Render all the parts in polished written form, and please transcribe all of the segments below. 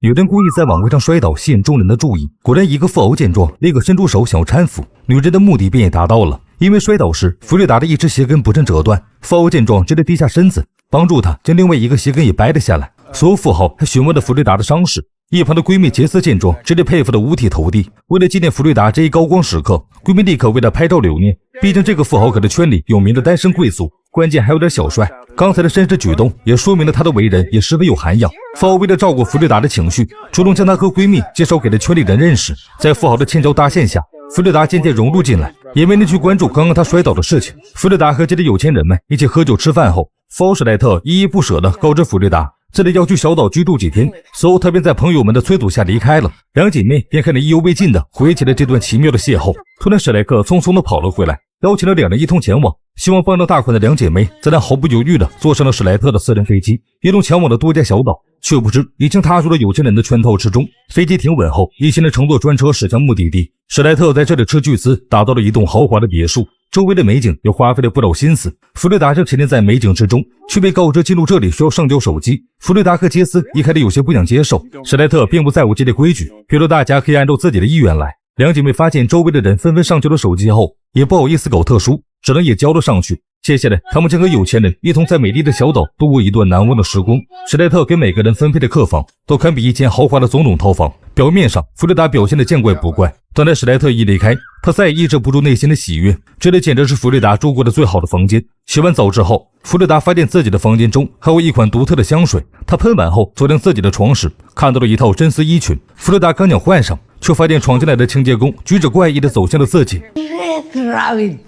女人故意在晚会上摔倒，吸引众人的注意。果然，一个富豪见状，立刻伸出手想要搀扶，女人的目的便也达到了。因为摔倒时，弗瑞达的一只鞋跟不慎折断，富豪见状，直接低下身子帮助她将另外一个鞋跟也掰了下来。所有富豪还询问了弗瑞达的伤势。一旁的闺蜜杰斯见状，直接佩服得五体投地。为了纪念弗瑞达这一高光时刻，闺蜜立刻为了拍照留念。毕竟这个富豪可是圈里有名的单身贵族，关键还有点小帅。刚才的绅士举动也说明了他的为人也十分有涵养。富豪为了照顾弗瑞达的情绪，主动将她和闺蜜介绍给了圈里人认识。在富豪的千招搭线下，弗瑞达渐渐融入进来，也没人去关注刚刚她摔倒的事情。弗瑞达和这些有钱人们一起喝酒吃饭后，富豪史莱特依依不舍地告知弗瑞达这里要去小岛居住几天，随后他便在朋友们的催促下离开了。两姐妹便看着意犹未尽的回忆起了这段奇妙的邂逅。突然史莱克匆匆地跑了回来，邀请了两人一同前往，希望帮着大款的两姐妹自然毫不犹豫地坐上了史莱特的私人飞机，一同前往了度假小岛。却不知已经踏入了有钱人的圈套之中。飞机停稳后，一行人乘坐专车驶向目的地。史莱特在这里斥巨资打造了一栋豪华的别墅，周围的美景又花费了不少心思。弗瑞达正沉浸在美景之中，却被告知进入这里需要上交手机。弗瑞达和杰斯一开始有些不想接受，史莱特并不在乎这类规矩，比如大家可以按照自己的意愿来。两姐妹发现周围的人纷纷上交了手机后，也不好意思搞特殊，只能也交了上去。接下来他们将和有钱人一同在美丽的小岛度过一段难忘的时光。史莱特给每个人分配的客房都堪比一间豪华的总统套房。表面上弗瑞达表现得见怪不怪，等待史莱特一离开，他再也抑制不住内心的喜悦，这里简直是弗瑞达住过的最好的房间。洗完澡之后，弗瑞达发现自己的房间中还有一款独特的香水，他喷完后走进自己的床时，看到了一套真丝衣裙。弗瑞达刚想换上，却发现闯进来的清洁工举止怪异地走向了自己。 Red Rabbit.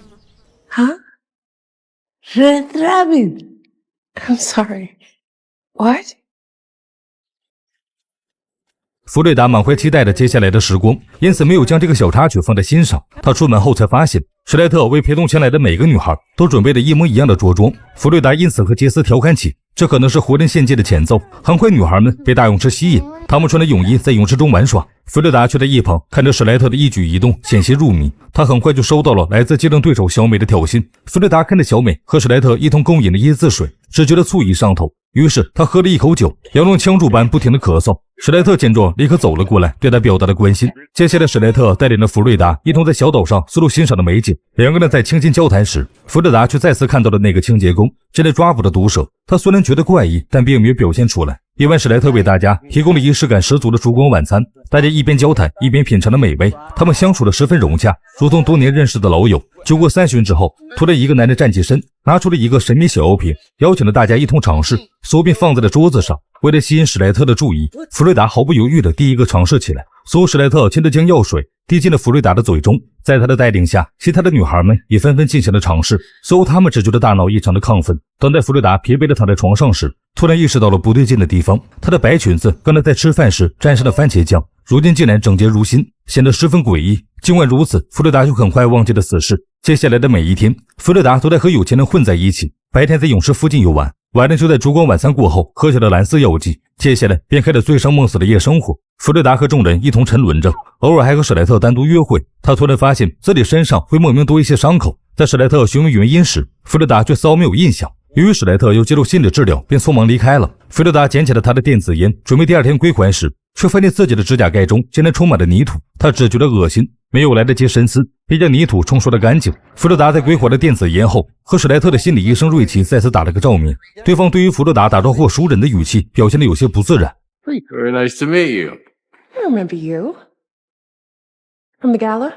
Huh? Red Rabbit. I'm sorry. What? 弗瑞达满怀期待的接下来的时光，因此没有将这个小插曲放在心上。他出门后才发现，史莱特为陪同前来的每个女孩都准备了一模一样的着装。弗瑞达因此和杰斯调侃起，这可能是活人献祭的前奏。很快，女孩们被大泳池吸引，她们穿着泳衣在泳池中玩耍。弗瑞达却在一旁看着史莱特的一举一动，险些入迷。他很快就收到了来自竞争对手小美的挑衅。弗瑞达看着小美和史莱特一同共饮了椰子水，只觉得醋意上头，于是他喝了一口酒，佯装枪柱般不停地咳嗽。史莱特见状，立刻走了过来，对他表达了关心。接下来，史莱特带领了弗瑞达一同在小岛上四处欣赏的美景。两个人在倾心交谈时，弗瑞达却再次看到了那个清洁工正在抓捕的毒蛇。他虽然觉得怪异，但并没有表现出来。夜晚，史莱特为大家提供了仪式感十足的烛光晚餐，大家一边交谈一边品尝着美味。他们相处得十分融洽，如同多年认识的老友。酒过3巡之后，突然一个男人站起身，拿出了一个神秘小药瓶，邀请了大家一同尝试，手便放在了桌子上。为了吸引史莱特的注意，弗瑞达毫不犹豫地第一个尝试起来。所有史莱特亲自将药水滴进了弗瑞达的嘴中，在他的带领下，其他的女孩们也纷纷进行了尝试。随后他们只觉得大脑异常的亢奋。等待弗瑞达疲惫地躺在床上时，突然意识到了不对劲的地方。她的白裙子刚才在吃饭时沾上了番茄酱，如今竟然整洁如新，显得十分诡异。尽管如此，弗瑞达就很快忘记了此事。接下来的每一天，弗瑞达都在和有钱人混在一起，白天在泳池附近游玩，晚上就在烛光晚餐过后喝下了蓝色药剂。接下来便开始醉生梦死的夜生活。弗瑞达和众人一同沉沦着，偶尔还和史莱特单独约会。他突然发现自己身上会莫名多一些伤口，在史莱特询问原因时，弗瑞达却丝毫没有印象。由于史莱特又接受心理治疗，便匆忙离开了。弗瑞达捡起了他的电子烟，准备第二天归还时，却发现自己的指甲盖中竟然充满了泥土。他只觉得恶心，没有来得及深思，便将泥土冲刷了干净。弗瑞达在归还了电子烟后，和史莱特的心理医生瑞奇再次打了个照面。对方对于弗瑞达打招呼熟人的语气表现得有些不自然。 Very nice to meet you. I remember you. From the gala?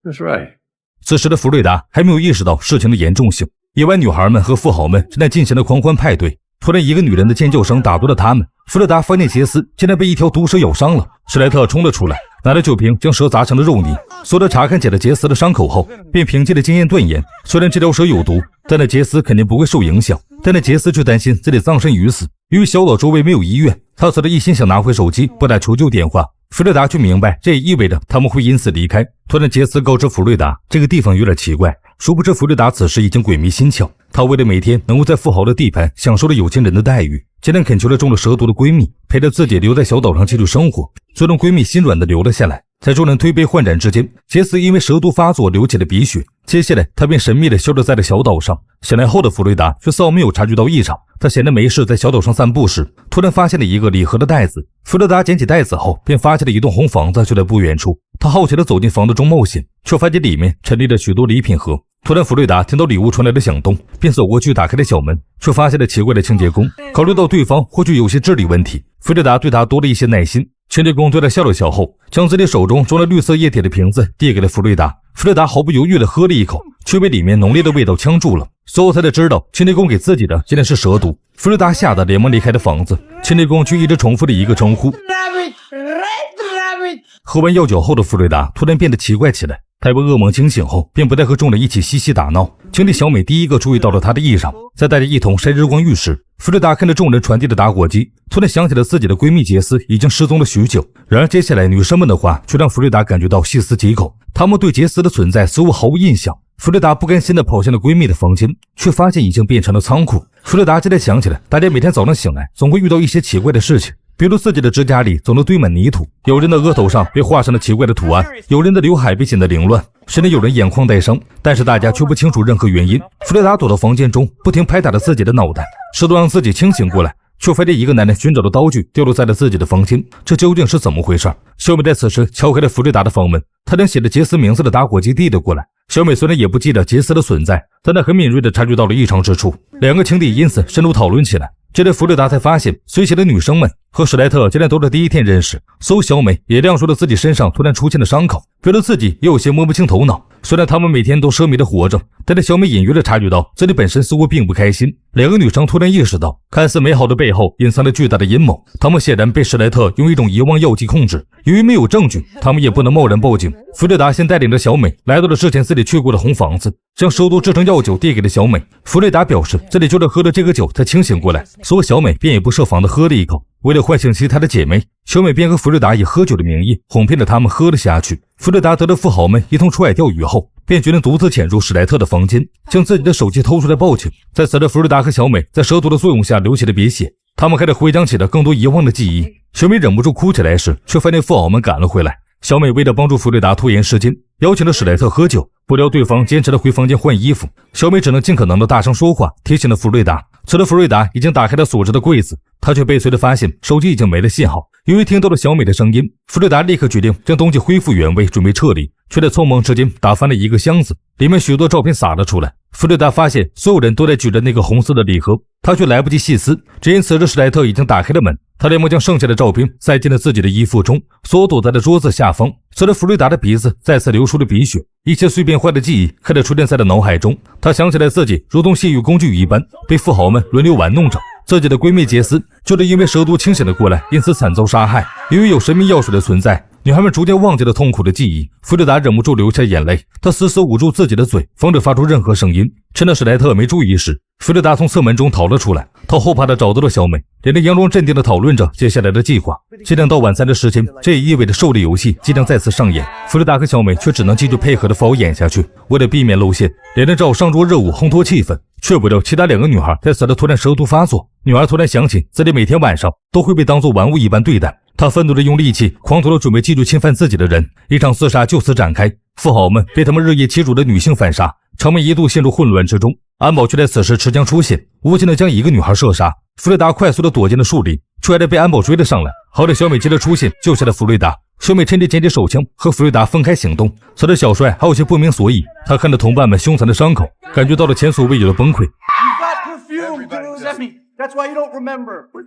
That's right. 此时的弗瑞达还没有意识到事情的严重性。夜晚，女孩们和富豪们正在进行了狂欢派对。突然，一个女人的尖叫声打断了他们。弗瑞达发现杰斯竟然被一条毒蛇咬伤了。史莱特冲了出来，拿着酒瓶将蛇砸成了肉泥。索德查看起了杰斯的伤口后，便凭借着经验断言，虽然这条蛇有毒，但那杰斯肯定不会受影响。但那杰斯却担心自己葬身于死。由于小岛周围没有医院，他此时一心想拿回手机拨打求救电话。弗瑞达却明白，这也意味着他们会因此离开。突然，杰斯告知弗瑞达，这个地方有点奇怪。殊不知，弗瑞达此时已经鬼迷心窍。他为了每天能够在富豪的地盘享受了有钱人的待遇，竟然恳求了中了蛇毒的闺蜜陪着自己留在小岛上继续生活。最终，闺蜜心软的留了下来。在众人推杯换盏之间，杰斯因为蛇毒发作流起了鼻血，接下来他便神秘地消失在了小岛上。醒来后的弗瑞达却丝毫没有察觉到异常，他闲着没事在小岛上散步时，突然发现了一个礼盒的袋子。弗瑞达捡起袋子后，便发现了一栋红房子就在不远处。他好奇地走进房子中冒险，却发现里面陈列着许多礼品盒。突然弗瑞达听到礼物传来的响动，便走过去打开了小门，却发现了奇怪的清洁工。考虑到对方或许有些智力问题，弗瑞达对他多了一些耐心。清洁工对他笑了笑后，将自己手中装了绿色液体的瓶子递给了弗瑞达。弗瑞达毫不犹豫地喝了一口，却被里面浓烈的味道呛住了。随后他才知道清洁工给自己的竟然是蛇毒。弗瑞达吓得连忙离开了房子，清洁工却一直重复了一个称呼。喝完药酒后的弗瑞达突然变得奇怪起来，他被噩梦惊醒后，便不再和众人一起嬉戏打闹。情敌小美第一个注意到了他的异常，在大家一同晒日光浴时，弗瑞达看着众人传递的打火机，突然想起了自己的闺蜜杰斯已经失踪了许久。然而接下来女生们的话却让弗瑞达感觉到细思极恐，她们对杰斯的存在似乎毫无印象。弗瑞达不甘心地跑向了闺蜜的房间，却发现已经变成了仓库。弗瑞达这才想起来，大家每天早上醒来总会遇到一些奇怪的事情，比如自己的指甲里总能堆满泥土，有人的额头上被画上了奇怪的图案，有人的刘海被剪得凌乱，甚至有人眼眶带伤，但是大家却不清楚任何原因。弗瑞达躲到房间中，不停拍打着自己的脑袋，试图让自己清醒过来，却发现一个男人寻找的刀具掉落在了自己的房间，这究竟是怎么回事？小美在此时敲开了弗瑞达的房门，她将写着杰斯名字的打火机递了过来。小美虽然也不记得杰斯的存在，但她很敏锐地察觉到了异常之处，两个情敌因此深入讨论起来。接着弗瑞达才发现，随行的女生们和史莱特竟然都是第一天认识。搜小美也亮出了自己身上突然出现的伤口，觉得自己也有些摸不清头脑。虽然他们每天都奢靡的活着，但是小美隐约地察觉到自己本身似乎并不开心。两个女生突然意识到，看似美好的背后隐藏着巨大的阴谋。她们显然被史莱特用一种遗忘药剂控制，由于没有证据，她们也不能贸然报警。弗瑞达先带领着小美来到了之前自己去过的红房子，将蛇毒制成药酒递给了小美。弗瑞达表示自己就是喝了这个酒才清醒过来，所以小美便也不设防地喝了一口。为了唤醒其他的姐妹，小美便和弗瑞达以喝酒的名义哄骗着他们喝了下去。弗瑞达得知富豪们一同出海钓鱼后，便决定独自潜入史莱特的房间，将自己的手机偷出来报警。在此时，弗瑞达和小美在蛇毒的作用下流起了鼻血，他们开始回想起了更多遗忘的记忆。小美忍不住哭起来时，却发现富豪们赶了回来。小美为了帮助弗瑞达拖延时间，邀请了史莱特喝酒，不料对方坚持的回房间换衣服，小美只能尽可能的大声说话，提醒了弗瑞达。此时弗瑞达已经打开了锁着的柜子，他却被随的发现手机已经没了信号。由于听到了小美的声音，弗瑞达立刻决定将东西恢复原位，准备撤离，却在匆忙之间打翻了一个箱子，里面许多照片洒了出来。弗瑞达发现所有人都在举着那个红色的礼盒，他却来不及细思，只因此时史莱特已经打开了门。他连忙将剩下的照片塞进了自己的衣服中，缩躲在了桌子下方。随着弗瑞达的鼻子再次流出了鼻血，一些碎片化的记忆开始出现在了脑海中。他想起来自己如同戏语工具一般被富豪们轮流玩弄着，自己的闺蜜杰斯就是因为蛇毒清醒了过来，因此惨遭杀害。由于有神秘药水的存在，女孩们逐渐忘记了痛苦的记忆。弗瑞达忍不住流下眼泪，她死死捂住自己的嘴，防止发出任何声音。趁着史莱特没注意时，弗瑞达从侧门中逃了出来。他后怕地找到了小美，两人佯装镇定地讨论着接下来的计划。即将到晚餐的时间，这也意味着狩猎游戏即将再次上演。弗瑞达和小美却只能继续配合地服演下去。为了避免露馅，两人只好上桌热舞烘托气氛，却不料其他两个女孩在此时突然蛇毒发作。女孩突然想起自己每天晚上都会被当作玩物一般对待，她愤怒地用利器狂屠了准备继续侵犯自己的人，一场厮杀就此展开。富豪们被他们日夜欺辱的女性反杀，场面一度陷入混乱之中。安保却在此时持枪出现，无情地将一个女孩射杀。弗瑞达快速地躲进了树林，却还得被安保追了上来。好在小美接着出现，救下了弗瑞达。小美趁机捡起手枪和弗瑞达分开行动。此时小帅还有些不明所以，他看着同伴们凶残的伤口，感觉到了前所未有的崩溃。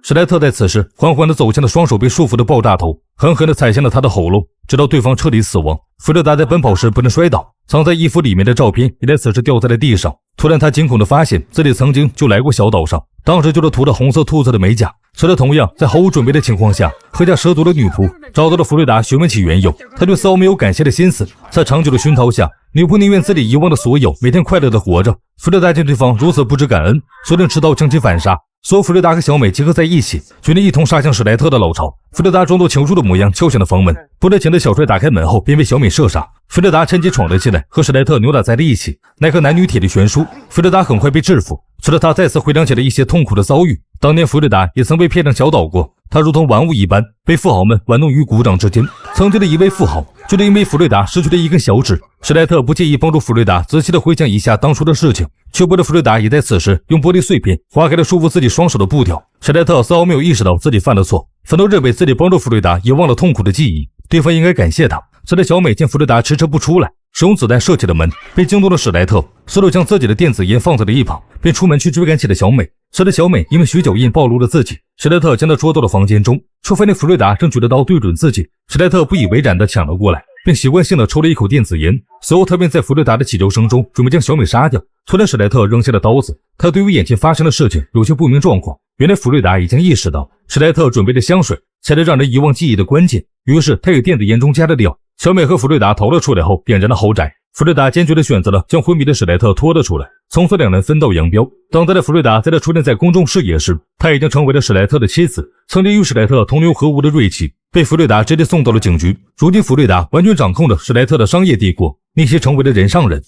史莱特在此时缓缓地走向了双手被束缚的爆炸头，狠狠地踩向了他的喉咙，直到对方彻底死亡。弗瑞达在奔跑时不慎摔倒，藏在衣服里面的照片也在此时掉在了地上。突然他惊恐地发现自己曾经就来过小岛上，当时就是涂着红色兔子的美甲。此时同样在毫无准备的情况下，喝下蛇毒的女仆找到了弗瑞达询问起缘由，他却丝毫没有感谢的心思。在长久的熏陶下，女仆宁愿自己遗忘的所有，每天快乐地活着。弗瑞达见对方如此不知感恩，决定持刀将其反杀。所有弗瑞达和小美结合在一起，决定一同杀向史莱特的老巢。弗瑞达装作求助的模样敲响了房门，不知情的小帅打开门后便被小美射杀。弗瑞达趁机闯了进来，和史莱特扭打在了一起，奈何男女铁的悬殊，弗瑞达很快被制服。使得他再次回想起了一些痛苦的遭遇。当年弗瑞达也曾被骗上小岛过，他如同玩物一般，被富豪们玩弄于股掌之间。曾经的一位富豪，就是因为弗瑞达失去了一根小指。史莱特不介意帮助弗瑞达仔细的回想一下当初的事情，却不料弗瑞达也在此时用玻璃碎片划开了束缚自己双手的布条。史莱特丝毫没有意识到自己犯了错，反倒认为自己帮助弗瑞达遗忘了痛苦的记忆，对方应该感谢他。随着小美见弗瑞达迟迟不出来，使用子弹射起了门，被惊动的史莱特随手将自己的电子烟放在了一旁，便出门去追赶起了小美。随着小美因为许脚印暴露了自己，史莱特将她捉到了房间中，却发现弗瑞达正举着刀对准自己。史莱特不以为然地抢了过来，并习惯性地抽了一口电子烟，随后他便在弗瑞达的祈求声中准备将小美杀掉。突然史莱特扔下了刀子，他对于眼前发生的事情有些不明状况。原来弗瑞达已经意识到史莱特准备的香水才是让人遗忘记忆的关键，于是他给电子烟中加了料。小美和弗瑞达逃了出来后，点燃了豪宅。弗瑞达坚决地选择了将昏迷的史莱特拖了出来，从此两人分道扬镳。等待的弗瑞达在他出现在公众视野时，他已经成为了史莱特的妻子。曾经与史莱特同流合污的瑞奇被弗瑞达直接送到了警局，如今弗瑞达完全掌控了史莱特的商业帝国，那些成为了人上人。